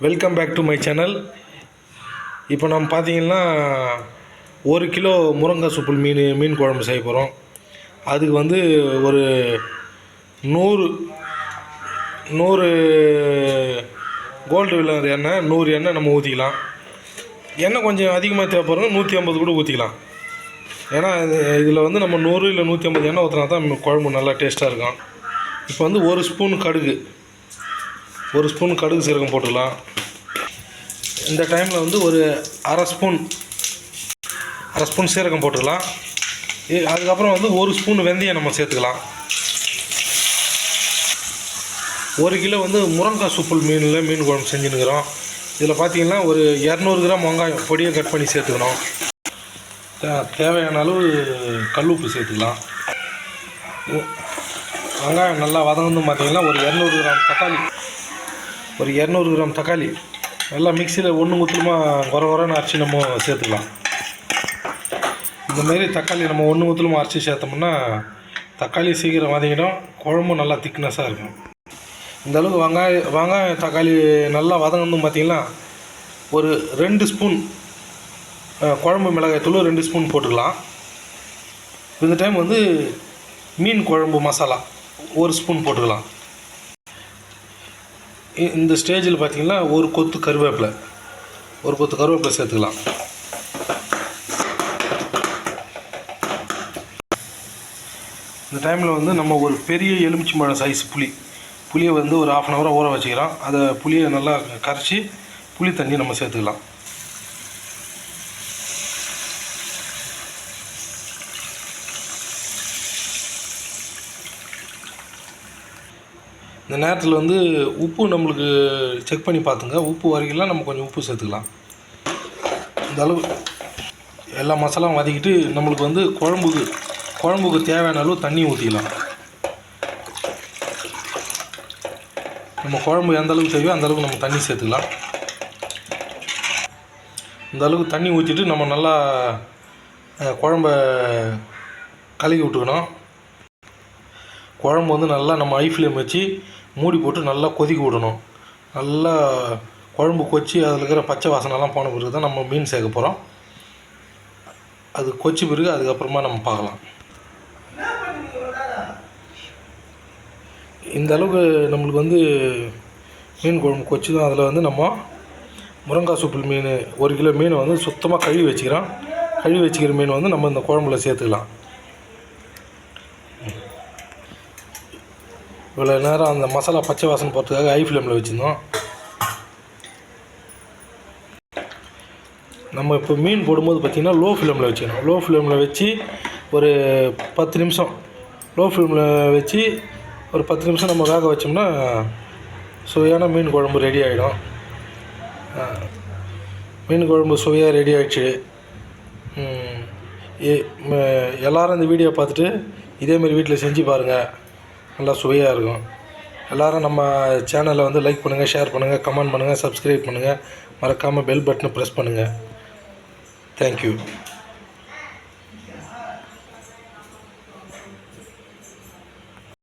Welcome back to my channel. இப்போ நம்ம பார்த்தீங்கன்னா 1 கிலோ முருங்கை சூப்பல் மீன் குழம்பு செய்ய போகிறோம். அதுக்கு வந்து ஒரு 100 கோல்டு வில்லர் எண்ணெய் 100 எண்ணெய் நம்ம ஊற்றிக்கலாம். எண்ணெய் கொஞ்சம் அதிகமாக தேவைப்படுறோம், 150 கூட ஊற்றிக்கலாம். ஏன்னா இதில் வந்து நம்ம 100 இல்லை 150 எண்ணெய் ஊற்றினா தான் குழம்பு நல்லா டேஸ்ட்டாக இருக்கும். இப்போ வந்து 1 ஸ்பூன் கடுகு சீரகம் போட்டுக்கலாம். இந்த டைமில் வந்து ஒரு அரை ஸ்பூன் சீரகம் போட்டுக்கலாம். அதுக்கப்புறம் வந்து 1 ஸ்பூன் வெந்தயம் நம்ம சேர்த்துக்கலாம். 1 கிலோ வந்து முருங்கைக்காய் சூப்பல் மீன் குழம்பு செஞ்சுன்னுக்கிறோம். இதில் பார்த்தீங்கன்னா ஒரு 200 கிராம் வெங்காயம் பொடியை கட் பண்ணி சேர்த்துக்கணும். தேவையான அளவு கல்லுப்பு சேர்த்துக்கலாம். வெங்காயம் நல்லா வதங்கன்னு பார்த்தீங்கன்னா ஒரு 200 கிராம் தக்காளி நல்லா மிக்சியில் ஒன்று முத்தலுமாக குறன்னு அரைச்சி நம்ம சேர்த்துக்கலாம். இந்தமாரி தக்காளி நம்ம ஒன்று முத்தலுமாக அரைச்சி சேர்த்தோம்னா தக்காளி சீக்கிரம் வதங்கிடும், குழம்பு நல்லா திக்னஸாக இருக்கும். இந்த அளவுக்கு வெங்காயம் தக்காளி நல்லா வதங்கணும் பார்த்தீங்கன்னா ஒரு 2 ஸ்பூன் குழம்பு மிளகாய் தூள் 2 ஸ்பூன் போட்டுக்கலாம். இந்த டைம் வந்து மீன் குழம்பு மசாலா 1 ஸ்பூன் போட்டுக்கலாம். இந்த ஸ்டேஜில் பார்த்திங்கன்னா ஒரு கொத்து கருவேப்பிலை சேர்த்துக்கலாம். இந்த டைமில் வந்து நம்ம ஒரு பெரிய எலுமிச்சம்பழம் சைஸ் புளியை வந்து ஒரு 1/2 hour ஊற வச்சுக்கிறோம். அதை புளியை நல்லா கரைச்சி புளி தண்ணி நம்ம சேர்த்துக்கலாம். இந்த நேரத்தில் வந்து உப்பு நம்மளுக்கு செக் பண்ணி பார்த்துங்க. உப்பு வரைக்கலாம் நம்ம கொஞ்சம் உப்பு சேர்த்துக்கலாம். இந்த அளவு எல்லா மசாலாவும் வதக்கிட்டு நம்மளுக்கு வந்து குழம்புக்கு தேவையான அளவு தண்ணி ஊற்றிக்கலாம். நம்ம குழம்பு எந்த அளவுக்கு தேவையோ அந்த அளவுக்கு நம்ம தண்ணி சேர்த்துக்கலாம். இந்த அளவுக்கு தண்ணி ஊற்றிட்டு நம்ம நல்லா குழம்ப கலக்கி விட்டுக்கணும். குழம்பு வந்து நல்லா நம்ம ஹை ஃப்ளேம் வச்சு மூடி போட்டு நல்லா கொதிக்க விடணும். நல்லா குழம்பு கொச்சி அதில் இருக்கிற பச்சை வாசனைலாம் போன பிறகு தான் நம்ம மீன் சேர்க்க போகிறோம். அது கொச்சி பிறகு அதுக்கப்புறமா நம்ம பார்க்கலாம். இந்த அளவுக்கு நம்மளுக்கு வந்து மீன் குழம்பு கொச்சி தான். அதில் வந்து நம்ம முருங்கைக்காய் சூப்பல் மீன் 1 கிலோ மீனை வந்து சுத்தமாக கழுவி வச்சுக்கிற மீன் வந்து நம்ம இந்த குழம்புல சேர்த்துக்கலாம். இவ்வளோ நேரம் அந்த மசாலா பச்சை வாசனை போகிறதுக்காக ஹை ஃப்ளேமில் வச்சுருந்தோம். நம்ம இப்போ மீன் போடும்போது பார்த்திங்கன்னா லோ ஃப்ளேமில் வச்சுக்கணும். லோ ஃப்ளேமில் வச்சு ஒரு 10 நிமிஷம் நம்ம வேக வச்சோம்னா சுவையான மீன் குழம்பு ரெடி ஆகிடும். மீன் குழம்பு சுவையாக ரெடி ஆகிடுச்சு. எல்லோரும் இந்த வீடியோ பார்த்துட்டு இதேமாரி வீட்டில் செஞ்சு பாருங்கள், நல்லா சுவையாக இருக்கும். எல்லோரும் நம்ம சேனலை வந்து லைக் பண்ணுங்கள், ஷேர் பண்ணுங்கள், கமெண்ட் பண்ணுங்கள், சப்ஸ்கிரைப் பண்ணுங்கள். மறக்காமல் பெல் பட்டனை ப்ரெஸ் பண்ணுங்கள். தேங்க்யூ.